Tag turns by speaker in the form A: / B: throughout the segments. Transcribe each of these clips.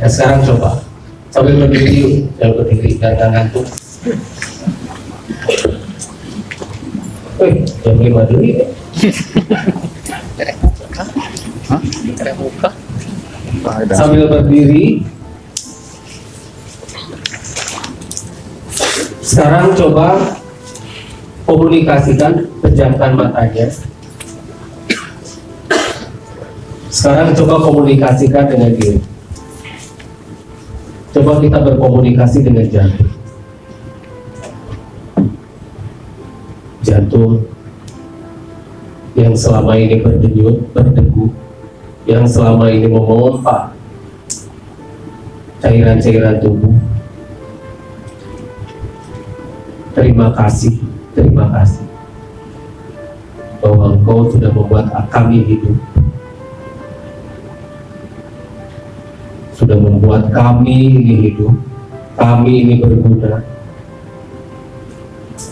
A: Nah sekarang coba sambil berdiri yuk, jangan berdiri biar nggak ngantuk. Jam 5 dulu ya. Sambil berdiri. Sekarang coba komunikasikan, pejamkan matanya. Sekarang coba komunikasikan dengan diri. Coba kita berkomunikasi dengan jantung. Jantung yang selama ini berdenyut, berdegup, yang selama ini memompa cairan-cairan tubuh. Terima kasih bahwa Engkau sudah membuat kami hidup, sudah membuat kami ini hidup, kami ini berguna.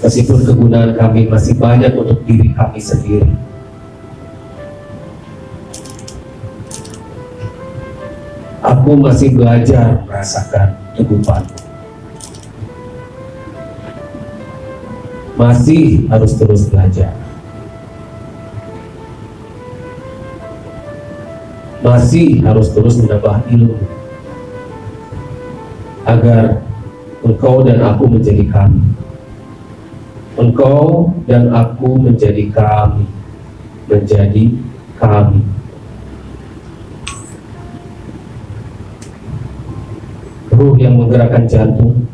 A: Meskipun kegunaan kami masih banyak untuk diri kami sendiri. Aku masih belajar merasakan tegupan. Masih harus terus belajar. Masih harus terus menambah ilmu agar Engkau dan aku menjadi kami. Engkau dan aku menjadi kami. Menjadi kami. Ruh yang menggerakkan jantung,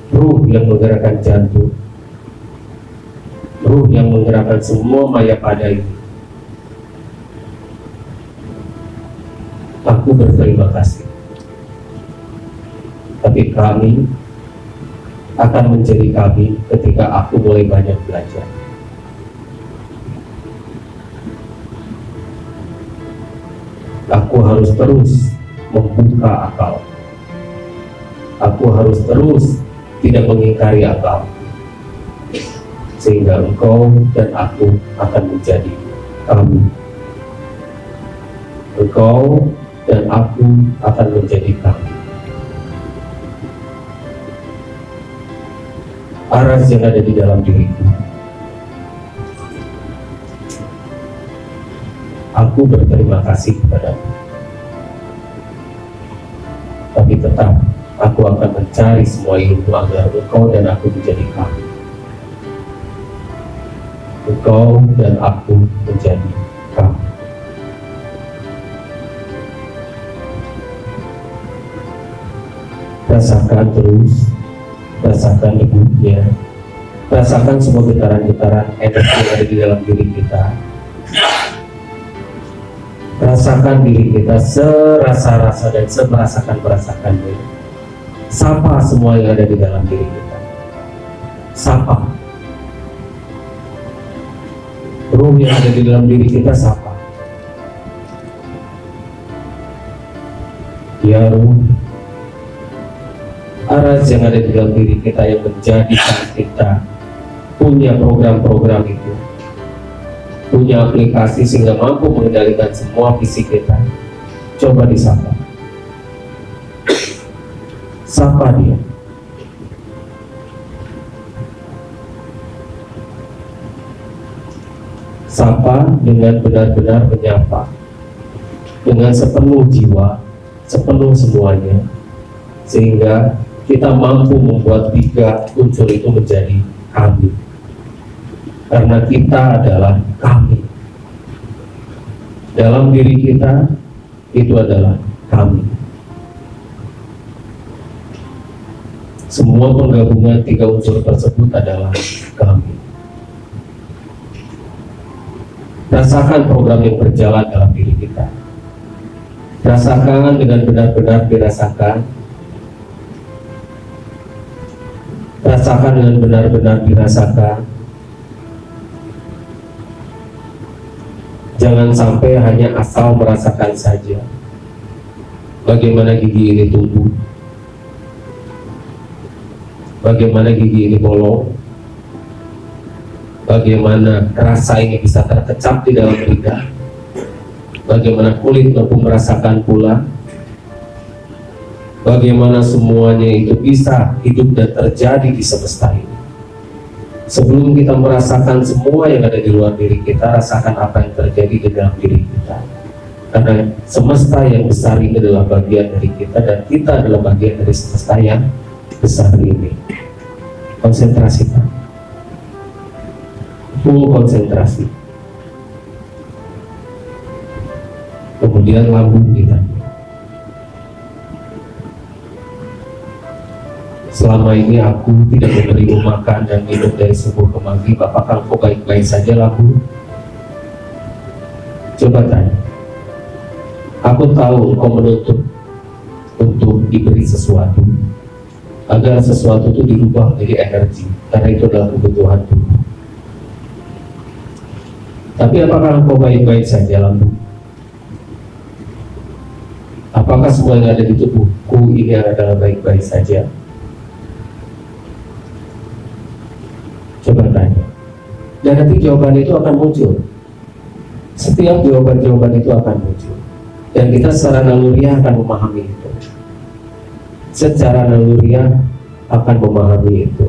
A: ruh yang menggerakkan jantung, ruh yang menggerakkan semua maya pada ini. Aku berterima kasih. Tapi kami akan menjadi kami ketika aku mulai banyak belajar. Aku harus terus membuka akal. Aku harus terus tidak mengingkari akal, sehingga Engkau dan aku akan menjadi kami. Engkau dan aku akan menjadi kami. Aras yang ada di dalam diriku, aku berterima kasih kepadamu. Tapi tetap aku akan mencari semua ilmu agar Engkau dan aku menjadi kami. Engkau dan aku menjadi kami. Rasakan terus, rasakan debutnya, rasakan semua getaran-getaran energi yang ada di dalam diri kita. Rasakan diri kita serasa-rasa dan semerasakan-merasakannya. Sapa semua yang ada di dalam diri kita. Sapa. Ruh yang ada di dalam diri kita, sapa. Ya ruh, aras yang ada di dalam diri kita yang menjadikan kita punya program-program itu, punya aplikasi sehingga mampu mengendalikan semua fisik kita. Coba disapa. Sapa dia. Sapa dengan benar-benar menyapa, dengan sepenuh jiwa, sepenuh semuanya, sehingga kita mampu membuat 3 unsur itu menjadi kami. Karena kita adalah kami. Dalam diri kita itu adalah kami. Semua penggabungan 3 unsur tersebut adalah kami. Rasakan program yang berjalan dalam diri kita. Rasakan dengan benar-benar dirasakan. Rasakan dengan benar-benar dirasakan. Jangan sampai hanya asal merasakan saja bagaimana gigi ini tumbuh, bagaimana gigi ini bolong, bagaimana rasa ini bisa terkecap di dalam lidah, bagaimana kulit mampu merasakan pula bagaimana semuanya itu bisa hidup dan terjadi di semesta ini. Sebelum kita merasakan semua yang ada di luar diri kita, rasakan apa yang terjadi di dalam diri kita. Karena semesta yang besar ini adalah bagian dari kita, dan kita adalah bagian dari semesta yang besar ini. Konsentrasi, full konsentrasi. Kemudian lambung kita. Selama ini aku tidak menerima makan dan minum dari subuh ke maghrib, apakah engkau baik-baik saja lambung? Coba tanya. Aku tahu engkau menuntut untuk diberi sesuatu, agar sesuatu itu dirubah menjadi energi, karena itu adalah kebutuhan tubuh. Tapi apakah engkau baik-baik saja lambung? Apakah semua yang ada di tubuhku ini adalah baik-baik saja? Coba tanya. Dan nanti jawaban itu akan muncul. Setiap jawaban-jawaban itu akan muncul. Dan kita secara naluriah akan memahami itu. Secara naluriah akan memahami itu.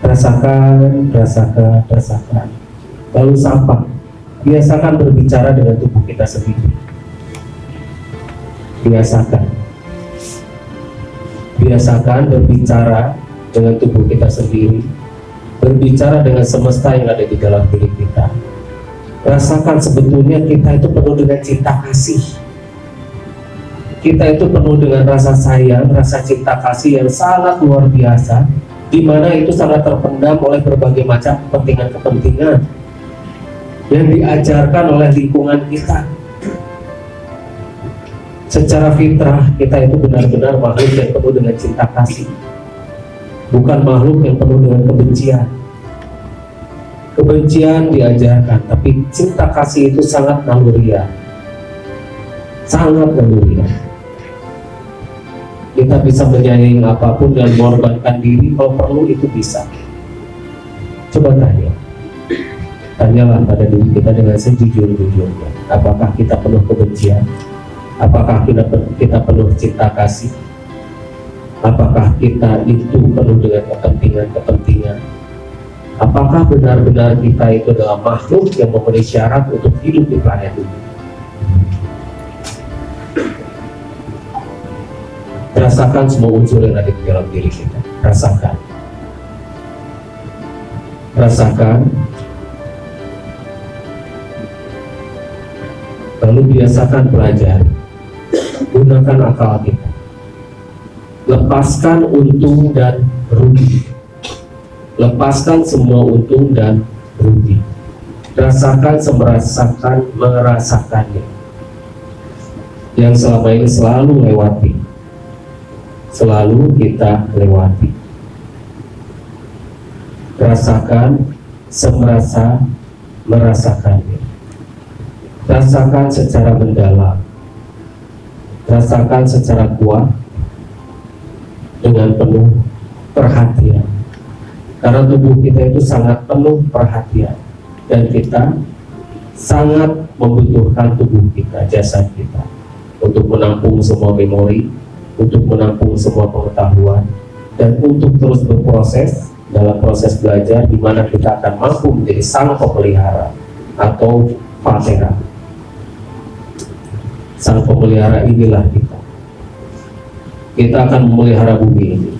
A: Rasakan, rasakan, rasakan. Lalu sapa. Biasakan berbicara dengan tubuh kita sendiri. Biasakan. Biasakan berbicara dengan tubuh kita sendiri. Berbicara dengan semesta yang ada di dalam diri kita. Rasakan sebetulnya kita itu penuh dengan cinta kasih. Kita itu penuh dengan rasa sayang, rasa cinta kasih yang sangat luar biasa, di mana itu sangat terpendam oleh berbagai macam kepentingan-kepentingan yang diajarkan oleh lingkungan kita. Secara fitrah kita itu benar-benar makhluk yang penuh dengan cinta kasih, bukan makhluk yang penuh dengan kebencian. Kebencian diajarkan, tapi cinta kasih itu sangat naluriah, sangat naluriah. Kita bisa menyayangi apapun dan mengorbankan diri kalau perlu, itu bisa. Coba tanyalah pada diri kita dengan sejujur-jujurnya. Apakah kita penuh kebencian? Apakah kita penuh cinta kasih? Apakah kita itu penuh dengan kepentingan-kepentingan? Apakah benar-benar kita itu adalah makhluk yang memenuhi syarat untuk hidup di planet ini? Rasakan semua unsur yang ada di dalam diri kita. Rasakan. Rasakan. Lalu biasakan belajar. Gunakan akal kita. Lepaskan untung dan rugi. Lepaskan semua untung dan rugi. Rasakan merasakannya. Yang selama ini selalu lewati. Selalu kita lewati. Rasakan merasakannya. Rasakan secara mendalam. Rasakan secara kuat dengan penuh perhatian. Karena tubuh kita itu sangat penuh perhatian, dan kita sangat membutuhkan tubuh kita, jasad kita, untuk menampung semua memori, untuk menampung semua pengetahuan, dan untuk terus berproses dalam proses belajar, di mana kita akan mampu menjadi sang pemelihara atau patera. Sang pemelihara inilah kita. Kita akan memelihara bumi ini.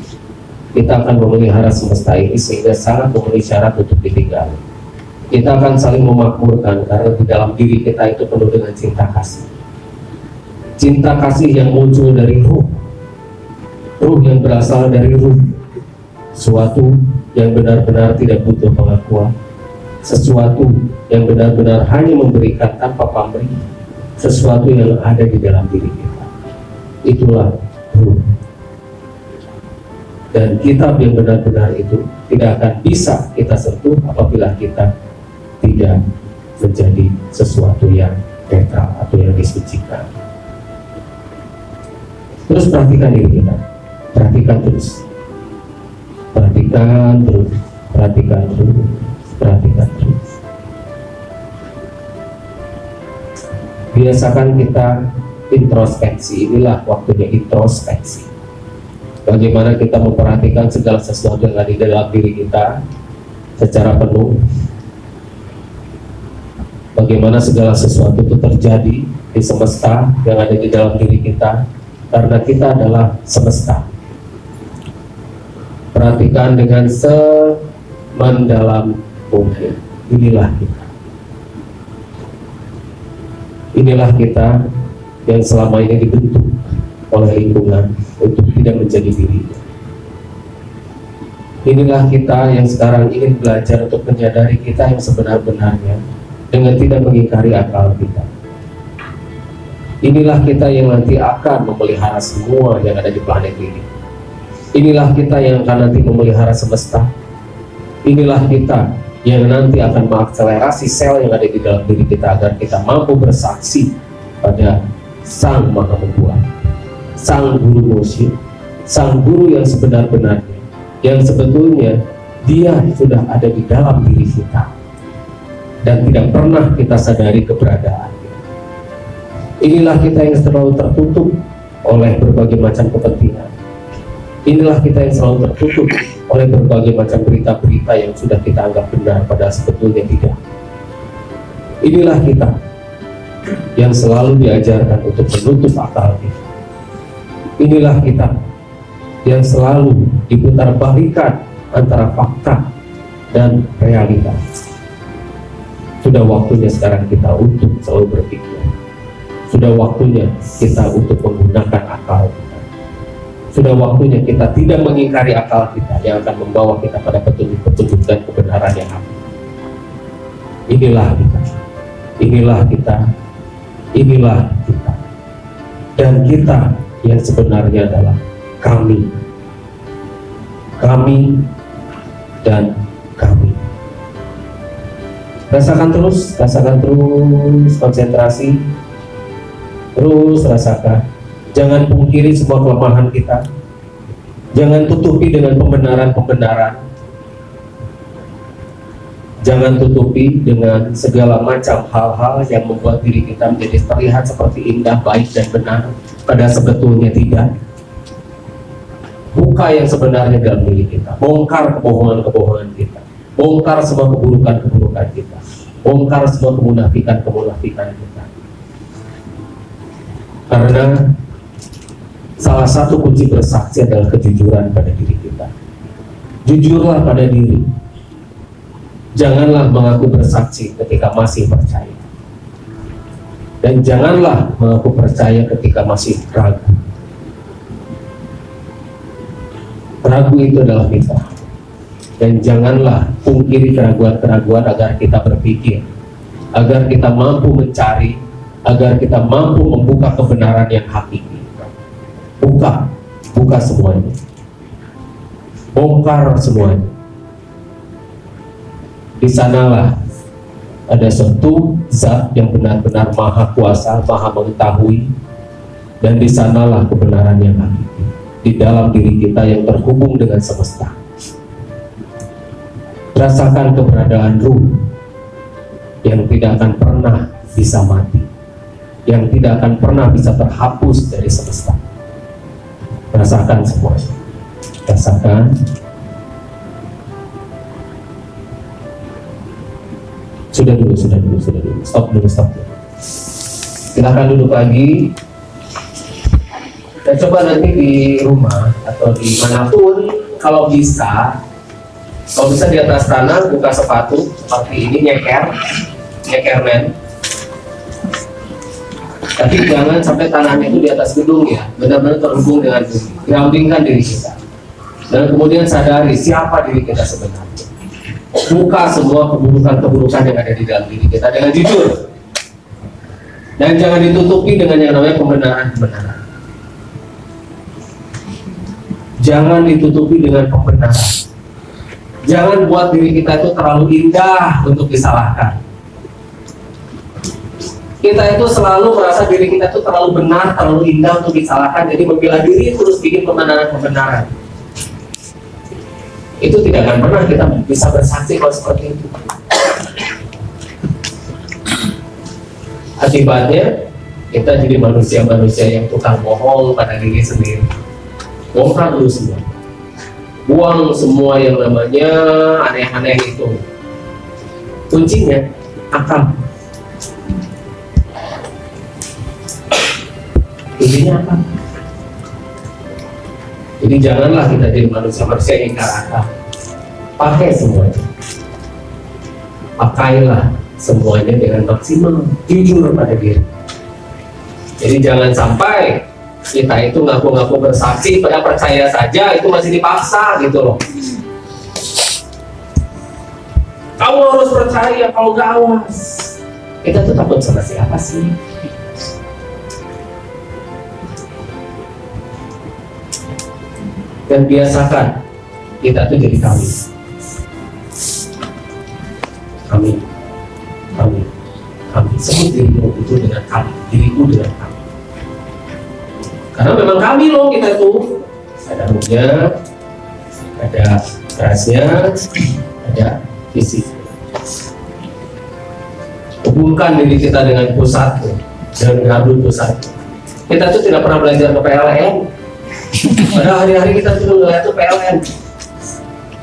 A: Kita akan memelihara semesta ini sehingga sangat memenuhi syarat untuk ditinggali. Kita akan saling memakmurkan karena di dalam diri kita itu penuh dengan cinta kasih. Cinta kasih yang muncul dari ruh. Ruh yang berasal dari ruh. Sesuatu yang benar-benar tidak butuh pengakuan. Sesuatu yang benar-benar hanya memberikan tanpa pamrih. Sesuatu yang ada di dalam diri kita. Itulah ruh. Dan kitab yang benar-benar itu tidak akan bisa kita sentuh apabila kita tidak menjadi sesuatu yang netral atau yang disucikan. Terus perhatikan diri kita. Perhatikan terus. Perhatikan terus. Perhatikan terus. Perhatikan terus. Biasakan kita introspeksi. Inilah waktunya introspeksi. Bagaimana kita memperhatikan segala sesuatu yang ada di dalam diri kita secara penuh. Bagaimana segala sesuatu itu terjadi di semesta yang ada di dalam diri kita, karena kita adalah semesta. Perhatikan dengan semendalam mungkin. Inilah kita. Inilah kita yang selama ini dibentuk oleh lingkungan untuk tidak menjadi diri. Inilah kita yang sekarang ingin belajar untuk menyadari kita yang sebenar-benarnya dengan tidak mengingkari akal kita. Inilah kita yang nanti akan memelihara semua yang ada di planet ini. Inilah kita yang akan nanti memelihara semesta. Inilah kita yang nanti akan mengakselerasi sel yang ada di dalam diri kita agar kita mampu bersaksi pada Sang Maha Membuat, Sang Guru Moshin, Sang Guru yang sebenar-benarnya, yang sebetulnya Dia sudah ada di dalam diri kita dan tidak pernah kita sadari keberadaannya. Inilah kita yang selalu tertutup oleh berbagai macam kepentingan. Inilah kita yang selalu tertutup oleh berbagai macam berita-berita yang sudah kita anggap benar padahal sebetulnya tidak. Inilah kita yang selalu diajarkan untuk menutup akal kita. Inilah kita yang selalu diputar-balikan antara fakta dan realitas. Sudah waktunya sekarang kita untuk selalu berpikir. Sudah waktunya kita untuk menggunakan akal kita. Sudah waktunya kita tidak mengingkari akal kita yang akan membawa kita pada petunjuk-petunjuk dan kebenaran yang hakiki. Inilah kita. Inilah kita. Inilah kita. Dan kita yang sebenarnya adalah kami. Kami dan kami. Rasakan terus konsentrasi. Terus rasakan. Jangan pungkiri semua kelemahan kita. Jangan tutupi dengan pembenaran-pembenaran. Jangan tutupi dengan segala macam hal-hal yang membuat diri kita menjadi terlihat seperti indah, baik, dan benar. Padahal sebetulnya tidak. Buka yang sebenarnya dalam diri kita. Bongkar kebohongan-kebohongan kita. Bongkar semua keburukan-keburukan kita. Bongkar semua kemunafikan-kemunafikan kita. Karena salah satu kunci bersaksi adalah kejujuran pada diri kita. Jujurlah pada diri. Janganlah mengaku bersaksi ketika masih percaya. Dan janganlah mengaku percaya ketika masih ragu. Ragu itu adalah fitnah. Dan janganlah pungkiri keraguan-keraguan agar kita berpikir, agar kita mampu mencari, agar kita mampu membuka kebenaran yang hakiki. Buka semuanya. Bongkar semuanya. Di sanalah ada suatu zat yang benar-benar maha kuasa, maha mengetahui, dan di sanalah kebenaran yang hakiki di dalam diri kita yang terhubung dengan semesta. Rasakan keberadaan ruh yang tidak akan pernah bisa mati, yang tidak akan pernah bisa terhapus dari semesta. Rasakan semuanya. Rasakan. Sudah dulu. Stop dulu. Silahkan duduk lagi. Dan coba nanti di rumah atau di manapun, kalau bisa di atas tanah, buka sepatu seperti ini, nyeker men. Tapi jangan sampai tanahnya itu di atas gedung ya, benar-benar terhubung dengan bumi. Groundingkan diri kita. Dan kemudian sadari siapa diri kita sebenarnya. Buka semua keburukan-keburukan yang ada di dalam diri kita dengan jujur. Dan jangan ditutupi dengan yang namanya pembenaran-pembenaran. Jangan ditutupi dengan pembenaran. Jangan buat diri kita itu terlalu indah untuk disalahkan. Kita itu selalu merasa diri kita itu terlalu benar, terlalu indah untuk disalahkan. Jadi membela diri terus bikin pembenaran-pembenaran. Itu tidak akan pernah kita bisa bersaksi kalau seperti itu. Akibatnya kita jadi manusia-manusia yang tukang bohong pada diri sendiri. Bongkar dulu semua, buang semua yang namanya aneh-aneh itu. Kuncinya akal. Kuncinya akal. Jadi janganlah kita jadi manusia-manusia yang ingkar akal. Pakai semuanya, pakailah semuanya dengan maksimal, jujur pada diri. Jadi jangan sampai kita itu ngaku-ngaku bersaksi, pada percaya saja itu masih dipaksa gitu loh. Kamu harus percaya, kalau nggak awas. Kita tuh takut sama siapa sih? Dan biasakan kita tuh jadi kami, sebut dirimu itu dengan kami, diriku dengan kami. Karena memang kami loh kita tuh, ada ruhnya, ada rasnya, ada fisik. Hubungkan diri kita dengan pusat, dengan gardu pusat. Kita tuh tidak pernah belajar ke PLN. Pada hari-hari kita tuh ngeliat tuh PLN.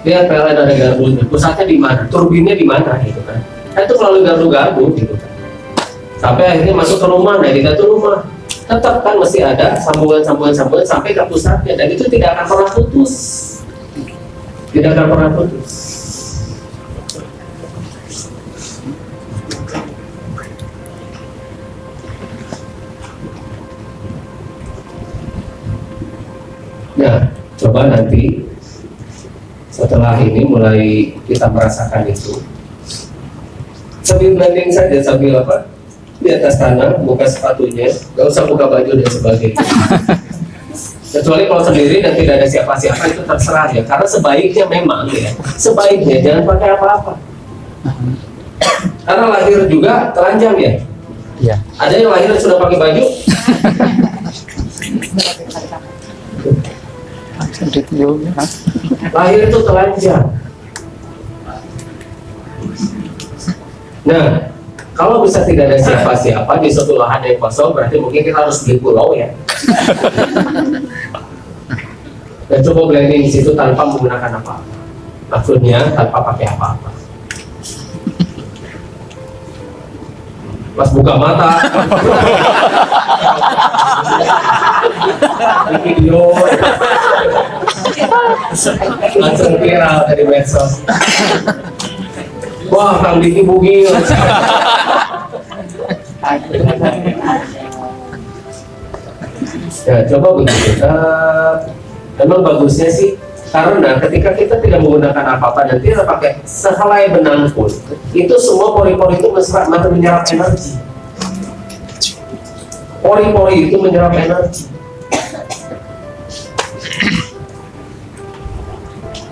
A: Lihat PLN ada gardu, pusatnya di mana, turbinnya di mana gitu kan. Itu melalui gardu-gardu gitu kan. Sampai akhirnya masuk ke rumah, nah kita tuh rumah. Tetap kan masih ada sambungan sampai ke pusatnya, dan itu tidak akan pernah putus. Tidak akan pernah putus. Nah, coba nanti setelah ini mulai kita merasakan itu, sambil blending saja, sambil apa, di atas tanah, buka sepatunya, gak usah buka baju dan sebagainya. Kecuali kalau sendiri dan tidak ada siapa-siapa, itu terserah ya. Karena sebaiknya memang ya, sebaiknya jangan pakai apa-apa. Karena lahir juga telanjang ya.
B: Iya.
A: Ada yang lahir sudah pakai baju. Lahir itu telanjang. Nah, kalau bisa tidak ada siapa-siapa di suatu lahan yang kosong, berarti mungkin kita harus beli pulau ya. Dan coba blending di situ tanpa menggunakan apa-apa. Maksudnya tanpa pakai apa-apa. Pas buka mata, di video, langsung viral dari medsos. Wah, Kang Diki bugil. Ya, coba begitu. Memang bagusnya sih, karena ketika kita tidak menggunakan apa-apa dan tidak pakai sehelai benang pun, itu semua pori-pori itu menyerap energi. Pori-pori itu menyerap energi.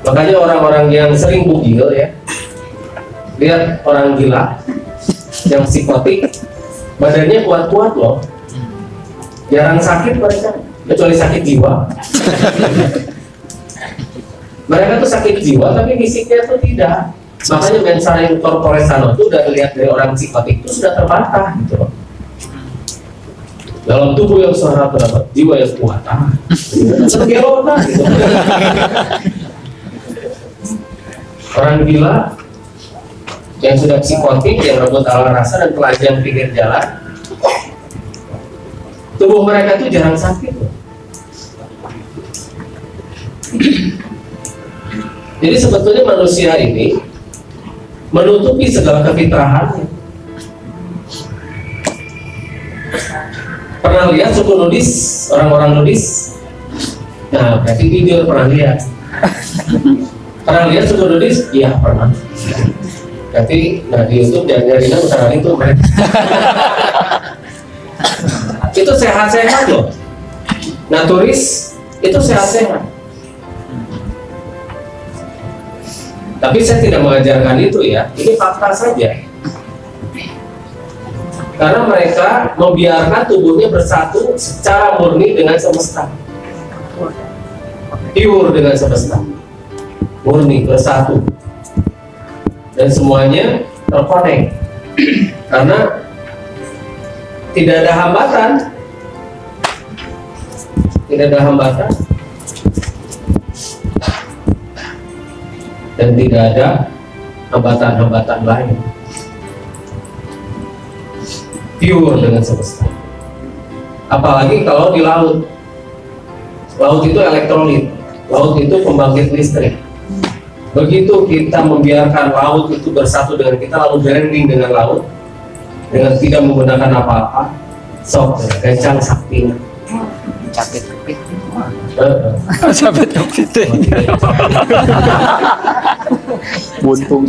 A: Makanya orang-orang yang sering bugil ya, lihat orang gila yang psikotik, badannya kuat-kuat loh, jarang sakit mereka, kecuali sakit jiwa. Mereka tuh sakit jiwa tapi fisiknya tuh tidak. Makanya mensana yang corpore sano tuh udah lihat dari orang psikotik itu sudah terbantah gitu loh. Dalam tubuh yang sehat terdapat jiwa yang kuat. Sergelona gitu. Orang gila yang sudah psikotik, yang rebut ala rasa dan telanjang pinggir jalan, tubuh mereka itu jarang sakit loh. Jadi sebetulnya manusia ini menutupi segala kefitrahannya. Pernah lihat suku nudis, orang-orang nudis? Nah, berarti video pernah lihat. Pernah lihat suku nudis? Iya, pernah. Berarti, nah di YouTube nyari-nyarinya utara itu mereka. Itu sehat-sehat loh. Naturis itu sehat-sehat. Tapi saya tidak mengajarkan itu ya. Ini fakta saja. Karena mereka membiarkan tubuhnya bersatu secara murni dengan semesta. Pure dengan semesta. Murni, bersatu. Dan semuanya terkonek. Karena tidak ada hambatan, tidak ada hambatan, dan tidak ada hambatan-hambatan lain. Pure dengan semesta. Apalagi kalau di laut. Laut itu elektrolit, laut itu pembangkit listrik. Begitu kita membiarkan laut itu bersatu dengan kita, lalu blending dengan laut, dengan tidak menggunakan apa-apa, sok kencang saktinya.
B: Capit kepit.
C: Capit kepit. Buntung.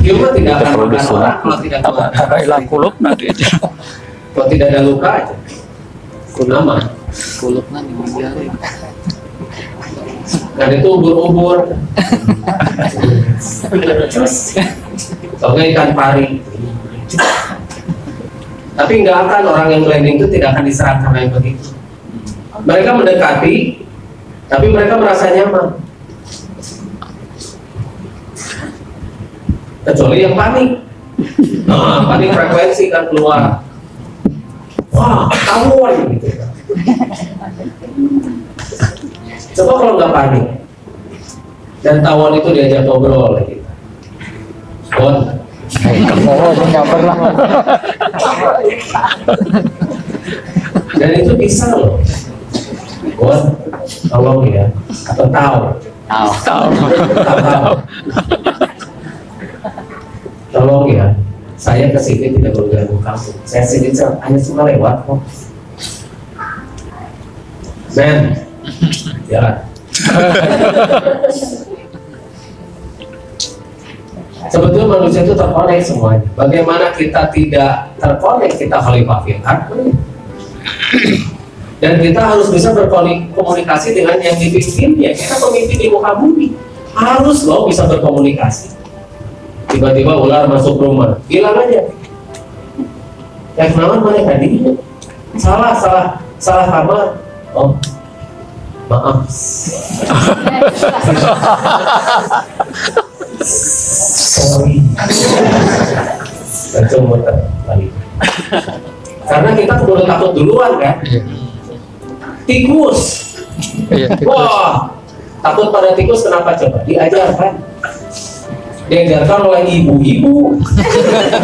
A: Cuma tidak akan makan orang kalau tidak ada
C: hilang kulup nanti.
A: Kalau tidak ada luka aja. Aman.
B: Kulupnya dibiarin.
A: Dan itu ubur-ubur. Soalnya ikan pari. Tapi nggak akan orang yang blending itu tidak akan diserang karena yang begitu. Mereka mendekati, tapi mereka merasa nyaman. Kecuali yang panik. Nah, panik frekuensi kan keluar. Wah, tawon gitu. Coba kalau nggak panik dan tawon itu diajak ngobrol gitu. Oh,
C: nyamper lah.
A: Dan itu bisa loh. Buat tolong ya, atau tahu. Tolong ya, saya kesini tidak mengganggu kamu. Saya sini hanya cuma lewat kok. Men, jalan. Sebetulnya manusia itu terkonek semuanya. Bagaimana kita tidak terkonek, kita khalifah fil ard. Dan kita harus bisa berkomunikasi dengan yang dipimpinnya. Kita pemimpin di muka bumi, harus loh bisa berkomunikasi. Tiba-tiba ular masuk rumah, bilang aja, kenalan mana tadi? Salah kamar. Oh, maaf. Sorry. Cuma balik. Karena kita udah takut duluan kan. Tikus. Wah, takut pada tikus kenapa coba? Diajarkan. Diajarkan oleh ibu-ibu.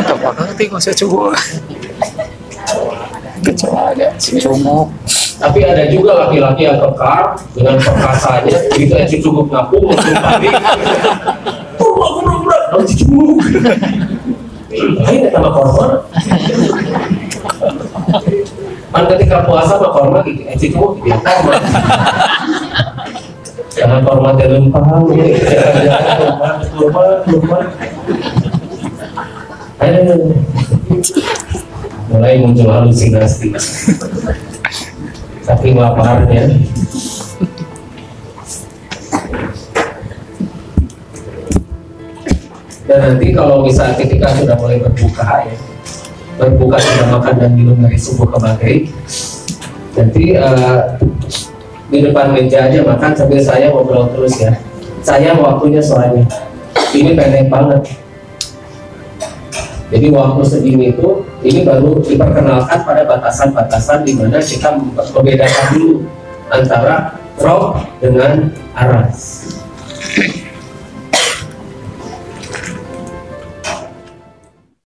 C: Apakah tikus coba? Kecoa ada cumuk.
A: Tapi ada juga laki-laki yang kekar dengan perkasanya, begitu aja cukup ngaku langsung balik. Harus cumuk. Ini sama korban. Kan ketika puasa sama korban gitu, cumuk dia korban. Jangan korban dalam paham, korban. Mulai muncul halusinasi. Saking laparnya. Dan nanti kalau misalnya ketika sudah mulai berbuka ya, berbuka sudah makan dan minum dari subuh ke maghrib, nanti di depan meja aja makan sambil saya ngobrol terus ya. Sayang waktunya soalnya ini pendek banget. Jadi waktu segini itu ini baru diperkenalkan pada batasan-batasan di mana kita membedakan dulu antara roh dengan aras.